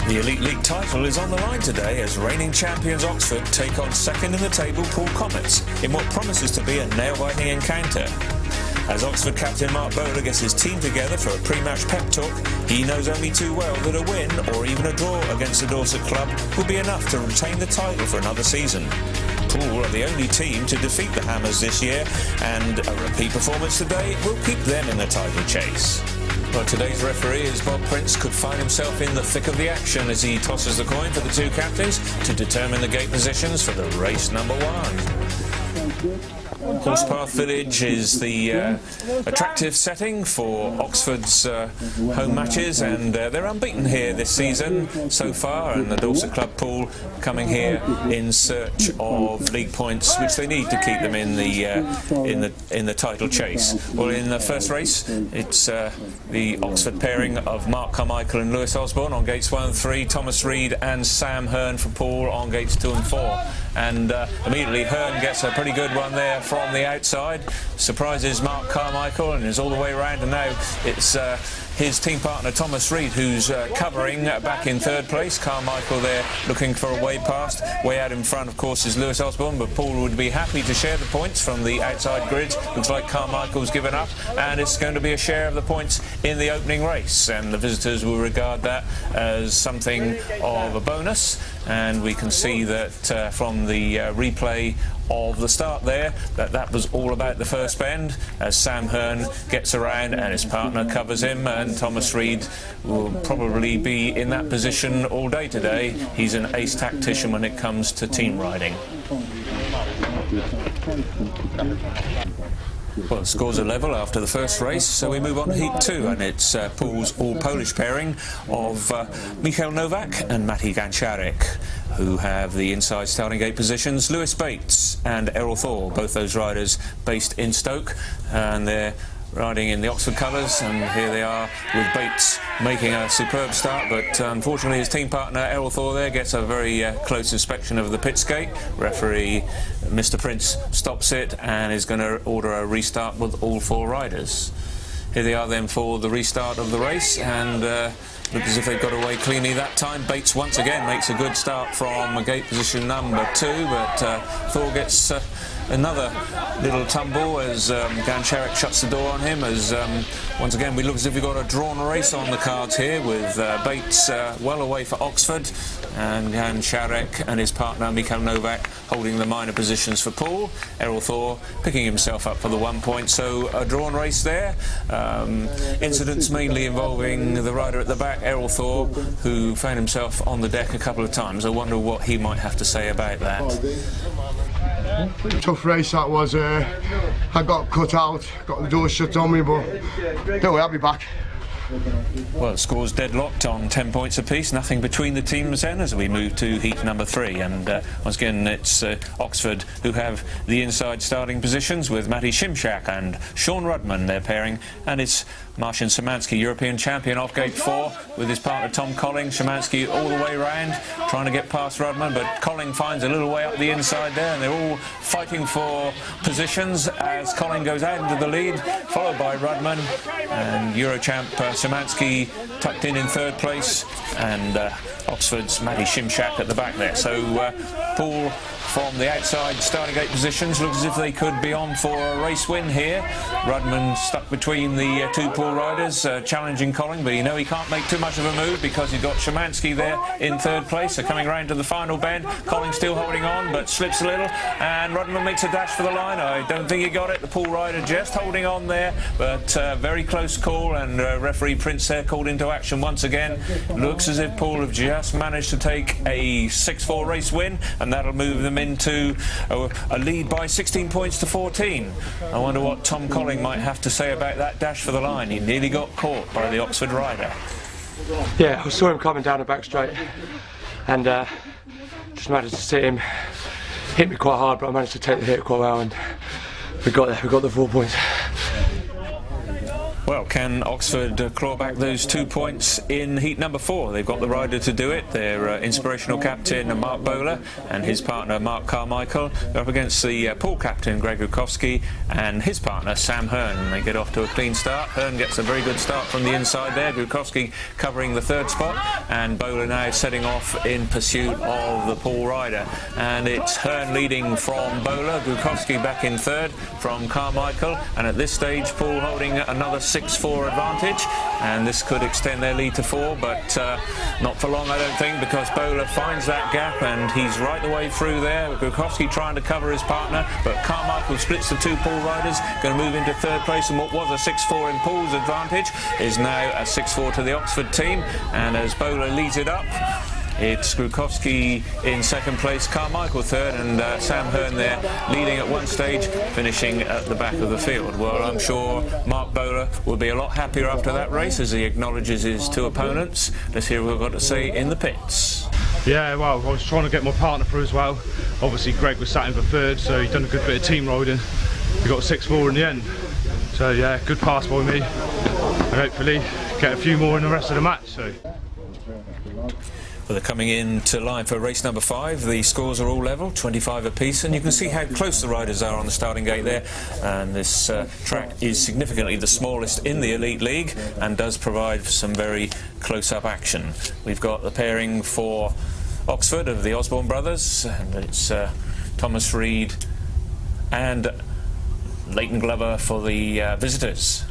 The Elite League title is on the line today as reigning champions Oxford take on second in the table Poole Comets in what promises to be a nail-biting encounter. As Oxford captain Mark Bowler gets his team together for a pre-match pep talk, he knows only too well that a win or even a draw against the Dorset club will be enough to retain the title for another season. Poole are the only team to defeat the Hammers this year, and a repeat performance today will keep them in the title chase. Well, today's referee is Bob Prince could find himself in the thick of the action as he tosses the coin for the two captains to determine the gate positions for the race number one. Horspath Village is the attractive setting for Oxford's home matches, and they're unbeaten here this season so far, and the Dorset Club Poole coming here in search of league points which they need to keep them in the title chase. Well, in the first race it's the Oxford pairing of Mark Carmichael and Lewis Osborne on gates 1 and 3, Thomas Reid and Sam Hearn for Poole on gates 2 and 4, and immediately Hearn gets a pretty good one there from the outside, surprises Mark Carmichael and is all the way around, and now it's his team partner Thomas Reid who's covering back in third place. Carmichael there looking for a way past. Way out in front of course is Lewis Osborne, but Poole would be happy to share the points from the outside grids. Looks like Carmichael's given up, and it's going to be a share of the points in the opening race, and the visitors will regard that as something of a bonus, and we can see that from the replay of the start there that was all about the first bend as Sam Hearn gets around and his partner covers him, and Thomas Reid will probably be in that position all day today. He's an ace tactician when it comes to team riding. Well, the scores are level after the first race, so we move on to Heat 2, and it's Poole's all-Polish pairing of Michał Nowak and Matej Ganciarek, who have the inside starting gate positions. Lewis Bates and Errol Thor, both those riders based in Stoke, and they're riding in the Oxford colours, and here they are with Bates making a superb start, but unfortunately his team partner Errol Thor there gets a very close inspection of the pit gate. Referee Mr Prince stops it and is going to order a restart with all four riders. Here they are then for the restart of the race, and look as if they've got away cleanly that time. Bates once again makes a good start from gate position number 2, but Thor gets another little tumble as Ganciarek shuts the door on him, as once again we look as if we've got a drawn race on the cards here, with Bates well away for Oxford, and Ganciarek and his partner Michał Nowak holding the minor positions for Poole. Errol Thor picking himself up for the 1 point, so a drawn race there. Incidents mainly involving the rider at the back, Errol Thor, who found himself on the deck a couple of times. I wonder what he might have to say about that. Tough race that was. I got cut out, got the door shut on me, but don't worry, I'll be back. Well, the score's deadlocked on 10 points apiece, nothing between the teams then as we move to heat number 3, and once again it's Oxford who have the inside starting positions with Matty Shimshak and Sean Rudman, their pairing, and it's Marcin Szymanski, European champion, off gate 4 with his partner Tom Colling. Szymanski all the way round trying to get past Rudman, but Colling finds a little way up the inside there, and they're all fighting for positions as Colling goes out into the lead, followed by Rudman, and Eurochamp Szymanski tucked in third place, and Oxford's Matty Shimshak at the back there. So Poole from the outside starting gate positions looks as if they could be on for a race win here. Rudman stuck between the two Poole riders, challenging Colling, but you know he can't make too much of a move because he's got Szymanski there in third place. So coming round to the final bend, Colling still holding on but slips a little, and Rudman makes a dash for the line. I don't think he got it. The Poole rider just holding on there, but very close call, and referee Prince there called into action once again. Looks as if Poole have just managed to take a 6-4 race win, and that'll move them into a lead by 16 points to 14. I wonder what Tom Colling might have to say about that dash for the line. He nearly got caught by the Oxford rider. Yeah, I saw him coming down the back straight, and just managed to see him hit me quite hard, but I managed to take the hit quite well, and we got there. We got the 4 points. Well, can Oxford claw back those 2 points in heat number 4? They've got the rider to do it. Their inspirational captain, Mark Bowler, and his partner, Mark Carmichael. They're up against the Poole captain, Greg Rutkowski, and his partner, Sam Hearn. They get off to a clean start. Hearn gets a very good start from the inside there. Rutkowski covering the 3rd spot, and Bowler now setting off in pursuit of the Poole rider. And it's Hearn leading from Bowler, Rutkowski back in 3rd from Carmichael, and at this stage, Poole holding another 6-4 advantage, and this could extend their lead to 4, but not for long, I don't think, because Bowler finds that gap and he's right the way through there. Rutkowski trying to cover his partner, but Carmichael splits the 2 Poole riders, going to move into 3rd place, and what was a 6-4 in Poole's advantage is now a 6-4 to the Oxford team. And as Bowler leads it up, it's Rutkowski in 2nd place, Carmichael 3rd, and Sam Hearn there leading at one stage, finishing at the back of the field. Well, I'm sure Mark Bowler will be a lot happier after that race as he acknowledges his 2 opponents. Let's hear what we've got to say in the pits. Yeah, well, I was trying to get my partner through as well. Obviously Greg was sat in for 3rd, so he'd done a good bit of team riding. We got 6-4 in the end. So yeah, good pass by me, and hopefully get a few more in the rest of the match. So. Well, they're coming in to line for race number 5. The scores are all level, 25 apiece, and you can see how close the riders are on the starting gate there. And this track is significantly the smallest in the Elite League and does provide some very close-up action. We've got the pairing for Oxford of the Osborne brothers, and it's Thomas Reid and Leighton Glover for the visitors.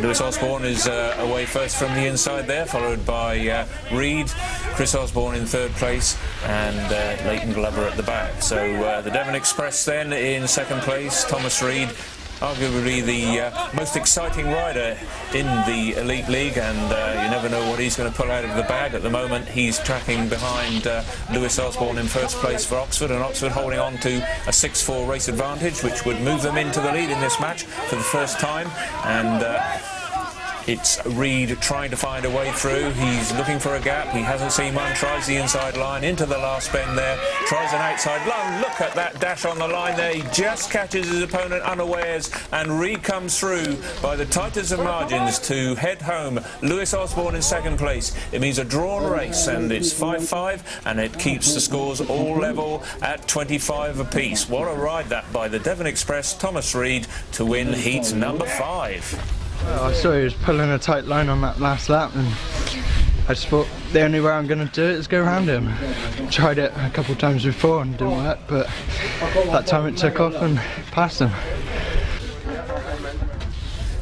Lewis Osborne is away first from the inside there, followed by Reid, Chris Osborne in 3rd place, and Leighton Glover at the back. So the Devon Express then in 2nd place, Thomas Reid, arguably the most exciting rider in the Elite League, and you never know what he's going to pull out of the bag. At the moment he's tracking behind Lewis Osborne in 1st place for Oxford, and Oxford holding on to a 6-4 race advantage, which would move them into the lead in this match for the first time. And it's Reid trying to find a way through. He's looking for a gap. He hasn't seen one. Tries the inside line into the last bend there. Tries an outside line. Look at that dash on the line there. He just catches his opponent unawares, and Reid comes through by the tightest of margins to head home. Lewis Osborne in 2nd place. It means a drawn race, and it's 5-5, and it keeps the scores all level at 25 apiece. What a ride that by the Devon Express, Thomas Reid, to win heat number 5. Well, I saw he was pulling a tight line on that last lap, and I just thought the only way I'm going to do it is go around him. Tried it a couple of times before and didn't work, but that time it took off and passed him.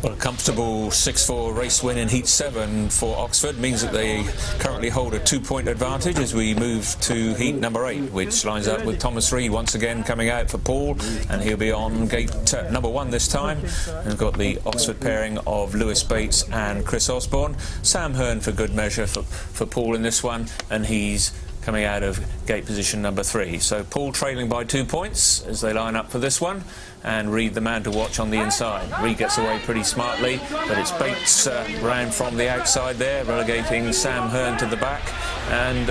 Well, a comfortable 6-4 race win in Heat 7 for Oxford means that they currently hold a 2-point advantage as we move to Heat number 8, which lines up with Thomas Reid once again coming out for Poole, and he'll be on gate number 1 this time. And we've got the Oxford pairing of Lewis Bates and Chris Osborne. Sam Hearn for good measure for Poole in this one, and he's coming out of gate position number 3. So Poole trailing by 2 points as they line up for this one, and Reid the man to watch on the inside. Reid gets away pretty smartly, but it's Bates round from the outside there, relegating Sam Hearn to the back, and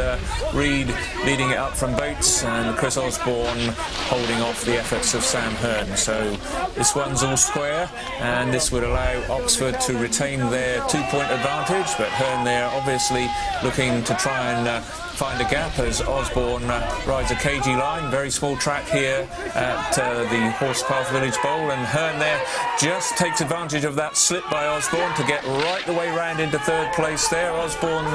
Reid leading it up from Bates, and Chris Osborne holding off the efforts of Sam Hearn. So this one's all square, and this would allow Oxford to retain their 2-point advantage, but Hearn there obviously looking to try and find a gap as Osborne rides a cagey line. Very small track here at the Horspath Village Bowl, and Hearn there just takes advantage of that slip by Osborne to get right the way round into 3rd place there. Osborne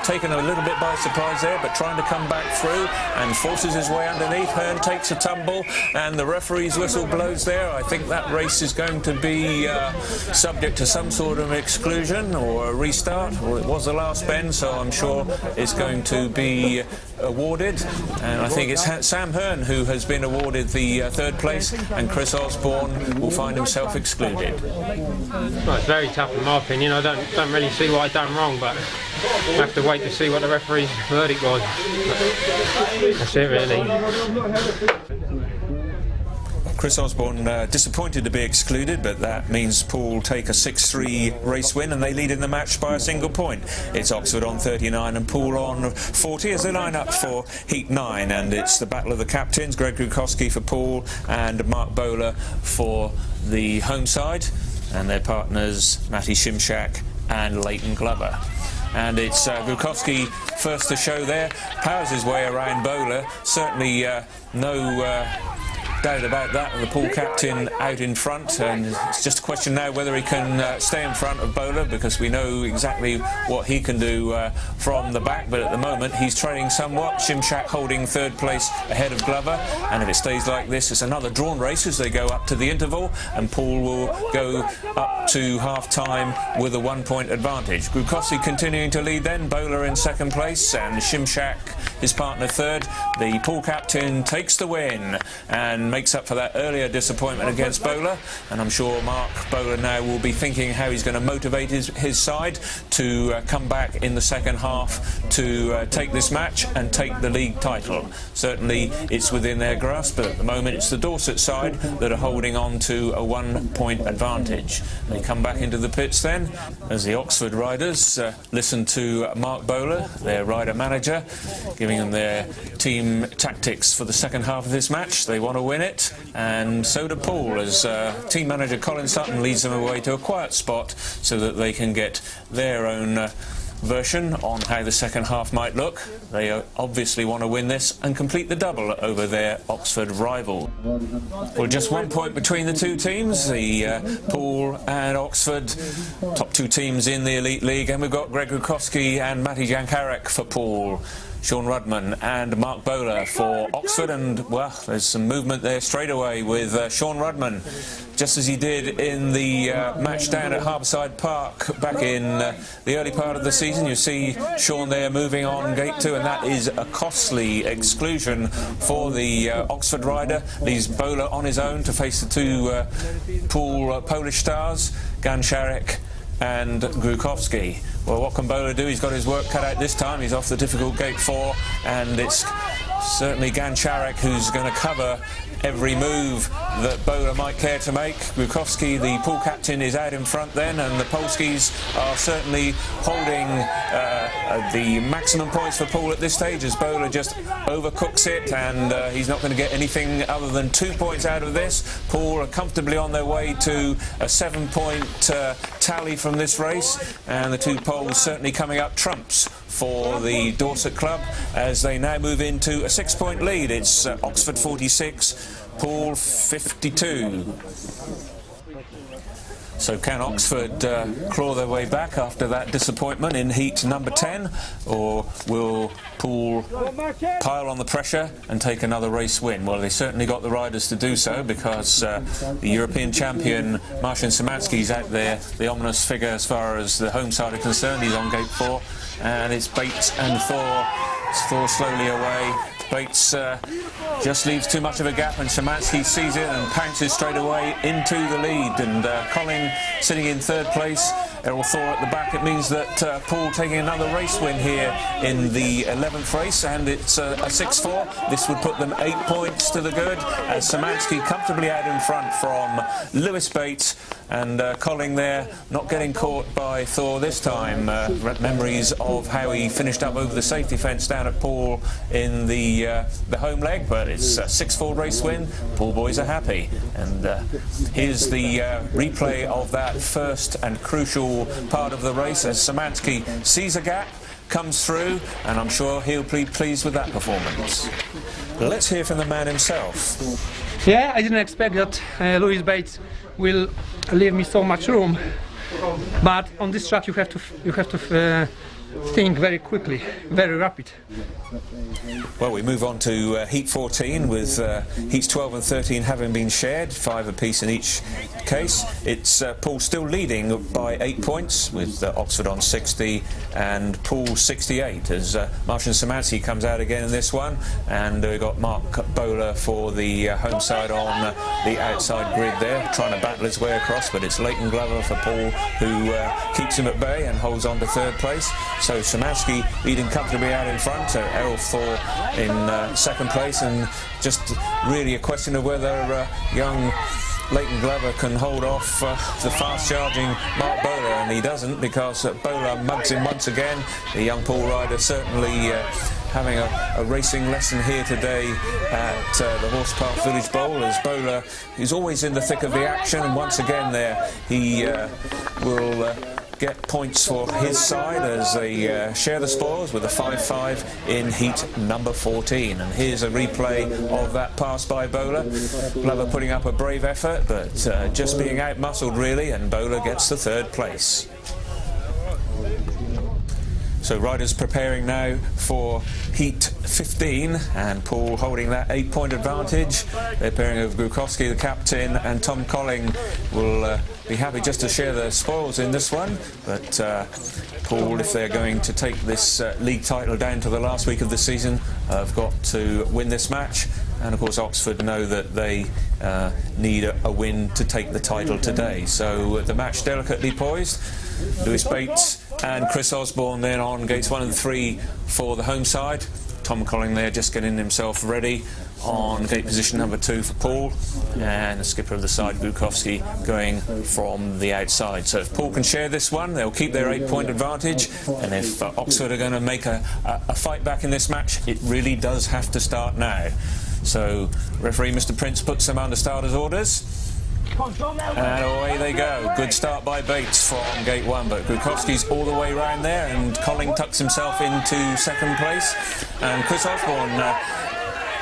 taken a little bit by surprise there, but trying to come back through and forces his way underneath. Hearn takes a tumble, and the referee's whistle blows there. I think that race is going to be subject to some sort of exclusion or a restart, or it was the last bend, so I'm sure it's going to be awarded, and I think it's Sam Hearn who has been awarded the 3rd place, and Chris Osborne will find himself excluded. Well, it's very tough in my opinion. I don't really see what I've done wrong, but I have to wait to see what the referee's verdict was. That's it really. Chris Osborne disappointed to be excluded, but that means Poole take a 6-3 race win, and they lead in the match by a single point. It's Oxford on 39 and Poole on 40 as they line up for Heat 9, and it's the battle of the captains, Greg Rutkowski for Poole and Mark Bowler for the home side. and their partners Matty Shimshak and Leighton Glover. And it's Grukowski first to show there, powers his way around Bowler. Certainly no doubt about that, the Poole captain out in front, and it's just a question now whether he can stay in front of Bowler, because we know exactly what he can do from the back, but at the moment he's trailing somewhat. Shimshak holding third place ahead of Glover, and if it stays like this, it's another drawn race as they go up to the interval, and Poole will go up to half-time with a 1-point advantage. Grukowski continuing to lead then, Bowler in second place, and Shimshak, his partner, third. The Poole captain takes the win and makes up for that earlier disappointment against Bowler, and I'm sure Mark Bowler now will be thinking how he's going to motivate his side to come back in the second half to take this match and take the league title. Certainly it's within their grasp, but at the moment it's the Dorset side that are holding on to a 1-point advantage. They come back into the pits then as the Oxford riders listen to Mark Bowler, their rider manager, giving them their team tactics for the second half of this match. They want to win it, and so do Poole, as team manager Colin Sutton leads them away to a quiet spot so that they can get their own version on how the second half might look. They obviously want to win this and complete the double over their Oxford rival. Well, just 1 point between the two teams, the Poole and Oxford, top two teams in the Elite League, and we've got Greg Grukowski and Matty Jankarek for Poole, Sean Rudman and Mark Bowler for Oxford, and well, there's some movement there straight away with Sean Rudman, just as he did in the match down at Harbourside Park back in the early part of the season. You see Sean there moving on gate 2, and that is a costly exclusion for the Oxford rider. Leaves Bowler on his own to face the two Poole Polish stars, Gancharek and Grukowski. Well, what can Bowler do? He's got his work cut out this time. He's off the difficult gate 4, and it's certainly Gancharek who's going to cover every move that Bowler might care to make. Grukowski, the Poole captain, is out in front then, and the Polskis are certainly holding the maximum points for Poole at this stage, as Bowler just overcooks it, and he's not going to get anything other than 2 points out of this. Poole are comfortably on their way to a 7-point tally from this race, and the two Poles certainly coming up trumps for the Dorset club as they now move into a 6-point lead. It's Oxford 46, Poole 52. So can Oxford claw their way back after that disappointment in heat number 10, or will Poole pile on the pressure and take another race win? Well, they certainly got the riders to do so, because the European champion Marcin Szymanski's out there, the ominous figure as far as the home side are concerned. He's on gate 4, and it's Bates and Thor. It's Thor slowly away. Bates just leaves too much of a gap, and Szymanski sees it and pounces straight away into the lead, and Colin sitting in third place, Errol Thor at the back. It means that Poole taking another race win here in the 11th race, and it's a 6-4. This would put them 8 points to the good, as Szymanski comfortably out in front from Lewis Bates, and Colin there not getting caught by Thor this time. Memories of how he finished up over the safety fence down at Poole in the home leg, but it's a 6-4 race win. Poole boys are happy, and here's the replay of that first and crucial part of the race as Szymanski sees a gap, comes through, and I'm sure he'll be pleased with that performance. Let's hear from the man himself. Yeah, I didn't expect that Lewis Bates will leave me so much room, but on this track you have to think very quickly, very rapid. Well, we move on to heat 14, with heats 12 and 13 having been shared, 5 apiece in each case. It's Poole still leading by 8 points, with Oxford on 60 and Poole 68, as Marcin Szymanski comes out again in this one, and we've got Mark Bowler for the home side on the outside grid there, trying to battle his way across, but it's Leighton Glover for Poole who keeps him at bay and holds on to third place. So Szymanski leading comfortably out in front, Errol Thor in second place, and just really a question of whether young Leighton Glover can hold off the fast-charging Mark Bowler, and he doesn't, because Bowler mugs him once again. The young Poole rider certainly having a racing lesson here today at the Horspath Village Bowl, as Bowler is always in the thick of the action, and once again there he will get points for his side as they share the spoils with a 5-5 in heat number 14. And here's a replay of that pass by Bowler. Glover putting up a brave effort, but just being out-muscled really, and Bowler gets the third place. So riders preparing now for heat 15, and Poole holding that 8-point advantage. They're pairing of Grukowski, the captain, and Tom Colling will be happy just to share the spoils in this one. But Poole, if they're going to take this league title down to the last week of the season, have got to win this match. And of course Oxford know that they need a win to take the title today. So the match delicately poised. Lewis Bates and Chris Osborne then on gates 1 and 3 for the home side. Tom Colling there just getting himself ready on gate position number 2 for Poole, and the skipper of the side, Grukowski, going from the outside. So if Poole can share this one, they'll keep their 8-point advantage, and if Oxford are going to make a fight back in this match, it really does have to start now. So referee Mr. Prince puts them under starters orders. And away they go. Good start by Bates from gate 1, but Grukowski's all the way round there, and Colling tucks himself into second place. And Chris Osborne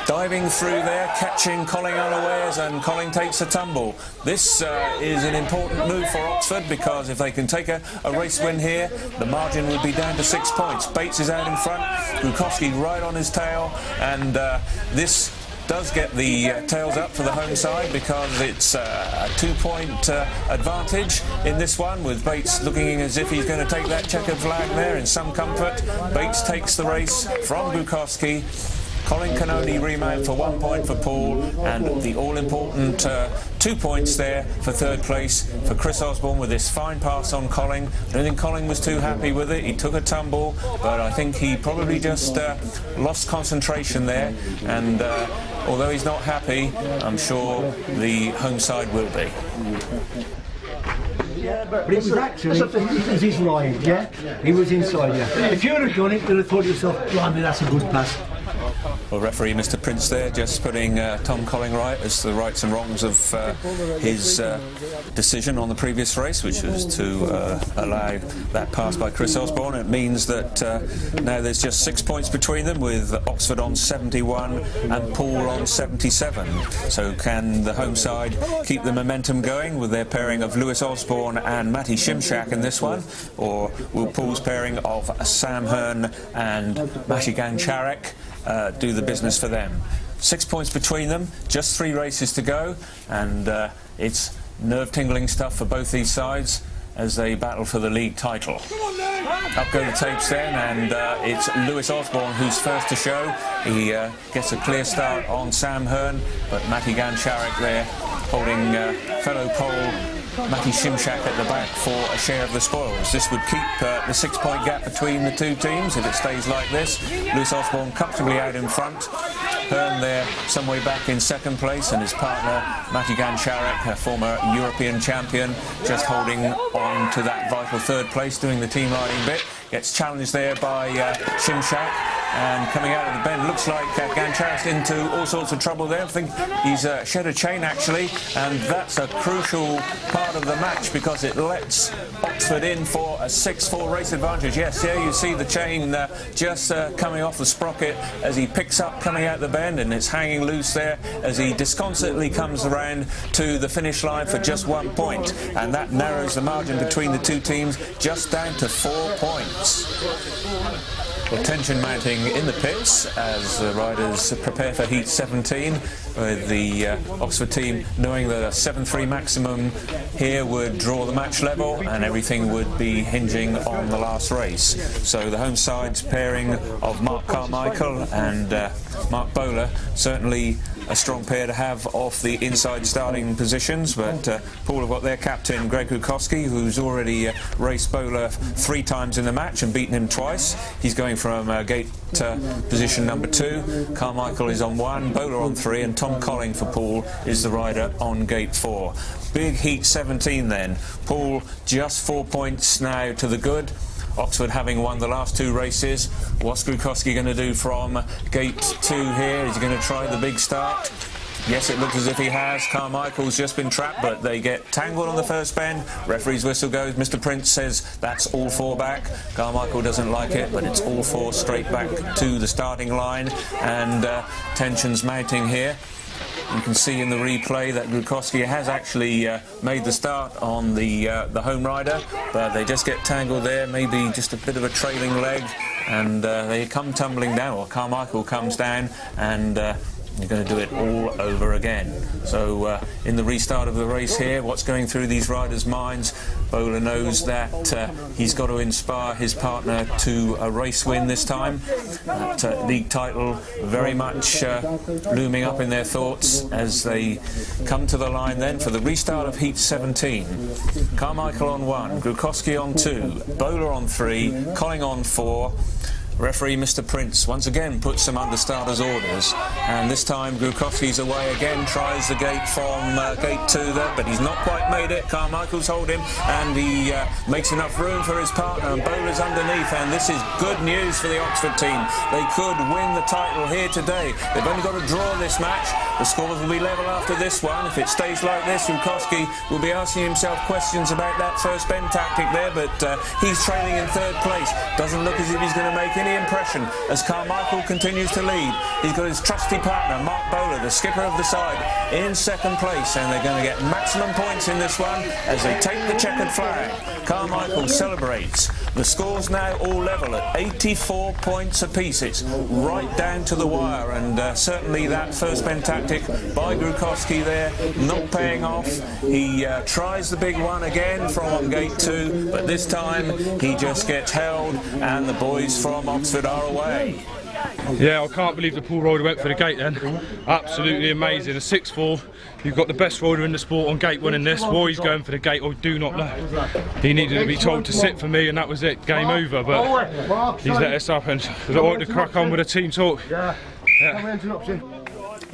diving through there, catching Colling unawares, and Colling takes a tumble. This is an important move for Oxford, because if they can take a race win here, the margin would be down to 6 points. Bates is out in front, Grukowski right on his tail, and this does get the tails up for the home side, because it's a 2-point advantage in this one, with Bates looking as if he's going to take that checkered flag there in some comfort. Bates takes the race from Grukowski. Colling can only remount for 1 point for Poole, and the all-important 2 points there for third place for Chris Osborne with this fine pass on Colling. I don't think Colling was too happy with it. He took a tumble, but I think he probably just lost concentration there, and although he's not happy, I'm sure the home side will be. But it was actually, it was his line, yeah? He was inside, yeah. If you would have done it, you'd have thought to yourself, blimey, that's a good pass. Well, referee Mr. Prince there just putting Tom Colling right as the rights and wrongs of his decision on the previous race, which was to allow that pass by Chris Osborne. It means that now there's just 6 points between them, with Oxford on 71 and Poole on 77. So can the home side keep the momentum going with their pairing of Lewis Osborne and Matty Shimshak in this one, or will Poole's pairing of Sam Hearn and Matty Gancharek do the business for them? 6 points between them, just 3 races to go, and it's nerve-tingling stuff for both these sides as they battle for the league title. Up go the tapes then, and it's Lewis Osborne who's first to show. He gets a clear start on Sam Hearn, but Matty Gancharek there holding fellow Pole Matty Shimshak at the back for a share of the spoils. This would keep the 6-point gap between the two teams if it stays like this. Lewis Osborne comfortably out in front. Hearn there some way back in second place, and his partner Matty Gancharek, a former European champion, just holding on to that vital third place, doing the team riding bit. Gets challenged there by Shimshak, and coming out of the bend, looks like Gancharek's into all sorts of trouble there. I think he's shed a chain actually, and that's a crucial part of the match, because it lets Oxford in for a 6-4 race advantage. Yes, here you see the chain just coming off the sprocket as he picks up coming out the bend, and it's hanging loose there as he disconsolately comes around to the finish line for just 1 point, and that narrows the margin between the two teams just down to 4 points. Well, tension mounting in the pits as the riders prepare for heat 17, with the Oxford team knowing that a 7-3 maximum here would draw the match level, and everything would be hinging on the last race. So the home side's pairing of Mark Carmichael and Mark Bowler, certainly a strong pair to have off the inside starting positions, but Poole have got their captain Greg Grukowski, who's already raced Bowler 3 times in the match and beaten him twice. He's going from gate position number 2. Carmichael is on 1, Bowler on 3, and Tom Colling for Poole is the rider on gate 4. Big heat 17 then. Poole just 4 points now to the good. Oxford having won the last 2 races. What's Grukowski going to do from gate 2 here? Is he going to try the big start? Yes, it looks as if he has. Carmichael's just been trapped, but they get tangled on the first bend. Referee's whistle goes. Mr. Prince says that's all 4 back. Carmichael doesn't like it, but it's all 4 straight back to the starting line, and tensions mounting here. You can see in the replay that Grukowski has actually made the start on the home rider, but they just get tangled there, maybe just a bit of a trailing leg, and they come tumbling down, or Carmichael comes down, and you're going to do it all over again. So in the restart of the race here, what's going through these riders' minds? Bowler knows that he's got to inspire his partner to a race win this time. That league title very much looming up in their thoughts as they come to the line then for the restart of Heat 17. Carmichael on 1, Grukowski on 2, Bowler on 3, Colling on 4. Referee Mr. Prince once again puts them under starters' orders, and this time Grukowski's away again, tries the gate from gate 2 there, but he's not quite made it. Carmichael's hold him, and he makes enough room for his partner, and Bowler's underneath, and this is good news for the Oxford team. They could win the title here today. They've only got to draw this match. The scores will be level after this one. If it stays like this, Grukowski will be asking himself questions about that first bend tactic there, but he's trailing in 3rd place. Doesn't look as if he's going to make any impression as Carmichael continues to lead. He's got his trusty partner Mark Bowler, the skipper of the side, in 2nd place, and they're going to get maximum points in this one as they take the checkered flag. Carmichael celebrates. The score's now all level at 84 points apiece. It's right down to the wire, and certainly that first bend tactic by Grukowski there not paying off. He tries the big one again from gate 2, but this time he just gets held, and the boys from Oxford are away. Yeah, I can't believe the Poole rider went for the gate then. Absolutely amazing. A 6-4. You've got the best rider in the sport on gate 1 in this. Why he's going for the gate, I do not know. He needed to be told to sit for me, and that was it. Game over. But he's let us up, and I'd like to crack on with a team talk. Yeah.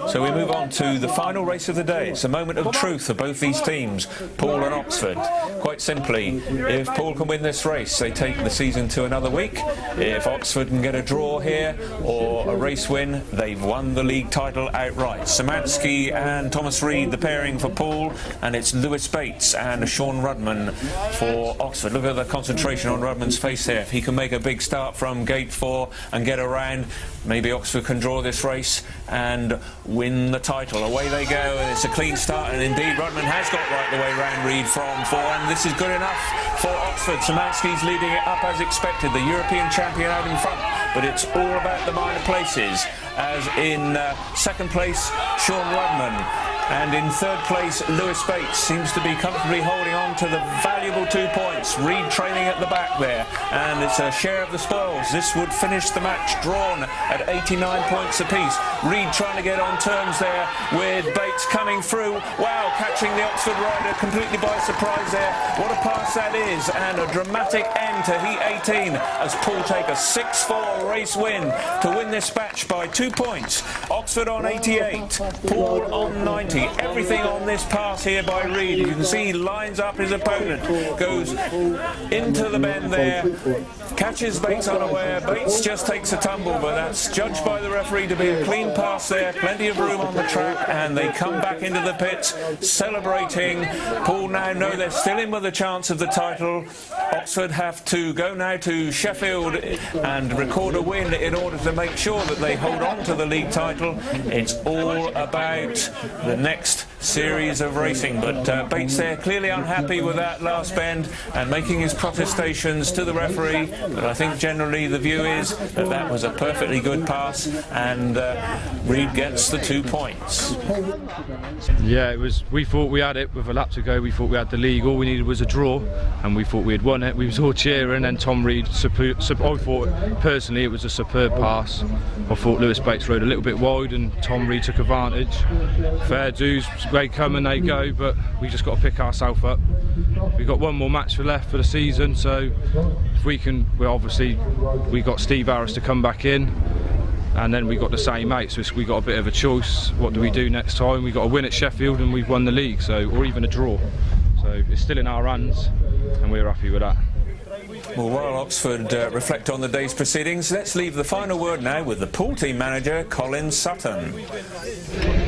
So we move on to the final race of the day. It's a moment of truth for both these teams, Poole and Oxford. Quite simply, if Poole can win this race, they take the season to another week. If Oxford can get a draw here or a race win, they've won the league title outright. Szymanski and Thomas Reid, the pairing for Poole, and it's Lewis Bates and Sean Rudman for Oxford. Look at the concentration on Rudman's face there. If he can make a big start from gate 4 and get around, maybe Oxford can draw this race and win the title. Away they go, and it's a clean start, and indeed Rudman has got right the way round Reid from 4, and this is good enough for Oxford. Szymanski's leading it up as expected, the European champion out in front, but it's all about the minor places, as in 2nd place Sean Rudman, and in 3rd place Lewis Bates seems to be comfortably holding on to the valuable 2 points. Reid trailing at the back there, and it's a share of the spoils. This would finish the match drawn at 89 points apiece. Reid trying to get on terms there with Bates coming through. Wow, catching the Oxford rider completely by surprise there. What a pass that is, and a dramatic end to Heat 18 as Poole take a 6-4 race win to win this match by 2 points. Oxford on 88, Poole on 90. Everything on this pass here by Reid. You can see he lines up his opponent, goes into the bend there, catches Bates unaware. Bates just takes a tumble, but that's judged by the referee to be a clean pass there. Plenty of room on the track, and they come back into the pits celebrating. Poole now know they're still in with a chance of the title. Oxford have to go now to Sheffield and record a win in order to make sure that they hold on to the league title. It's all about the next series of racing, but Bates there clearly unhappy with that last bend and making his protestations to the referee, but I think generally the view is that that was a perfectly good pass, and Reid gets the 2 points. Yeah, it was. We thought we had it with a lap to go. We thought we had the league. All we needed was a draw, and we thought we had won it. We was all cheering, and Tom Reid, I thought personally it was a superb pass. I thought Lewis Bates rode a little bit wide, and Tom Reid took advantage. Fair dues, they come and they go, but we just got to pick ourselves up. We've got one more match left for the season, so if we can, we got Steve Harris to come back in, and then we got the same mate, so we got a bit of a choice. What do we do next time? We got to win at Sheffield, and we've won the league, so, or even a draw. So it's still in our hands, and we're happy with that. Well, while Oxford reflect on the day's proceedings, let's leave the final word now with the Poole team manager, Colin Sutton.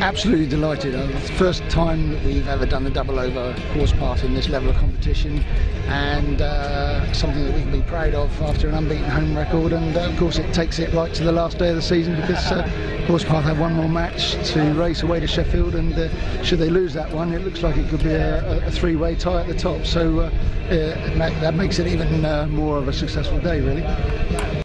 Absolutely delighted. It's the first time that we've ever done the double over Horspath in this level of competition, and something that we can be proud of after an unbeaten home record. And of course it takes it right to the last day of the season, because Horspath have one more match to race away to Sheffield, and should they lose that one, it looks like it could be a three-way tie at the top. So that makes it even more of a successful day, really.